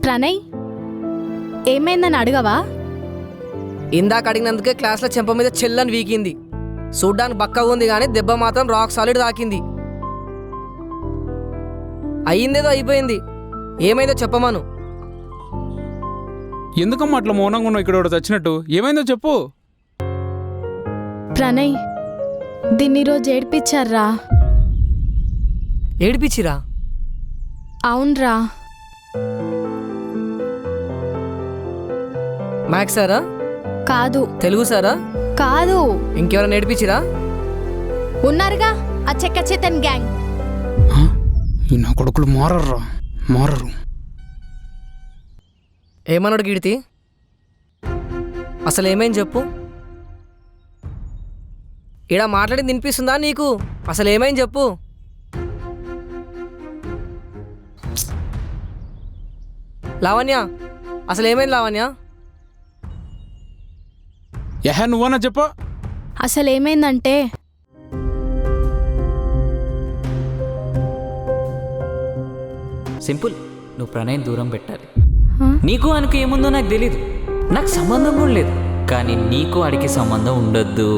ప్రణయ్, ఏమైందని అడగవా? ఇందాక అడిగినందుకే క్లాస్లో చెంప మీద చెల్లని వీకింది. చూడ్డానికి బక్కగా ఉంది కానీ దెబ్బ మాత్రం రాక్ సాలిడ్ తాకింది. అయ్యిందేదో అయిపోయింది, ఏమైందో చెప్పమాను. ఎందుకమ్మా అట్లా మౌనంగా ఉన్నావు? ఇక్కడ చచ్చినట్టు ఏమైందో చెప్పు. ప్రణయ్, దీన్ని ఈరోజు ఏడిపించారా? ఏడిపించిరా? అవునరా. మ్యాథ్స్ సారా? కాదు. తెలుగు సారా? కాదు. ఇంకెవరైనా ఏడిపించిరా? ఉన్నారుగా ఆ చెక్క చేతన్ గ్యాంగ్. ఈ నా కొడుకులు మారరు. ఏమన్నాడు కీర్తి? అసలు ఏమైంది చెప్పు. ఈడ మాట్లాడింది వినిపిస్తుందా నీకు? అసలు ఏమైంది చెప్పు. లావణ్య, అసలు ఏమైంది లావణ్య? నువ్వన్నా చెప్పు. అసలు ఏమైందంటే సింపుల్, నువ్వు ప్రణయ్ దూరం పెట్టాలి. నీకు ఆయనకు ఏముందో నాకు తెలీదు, నాకు సంబంధం కూడా లేదు. కానీ నీకు వాడికి సంబంధం ఉండొద్దు.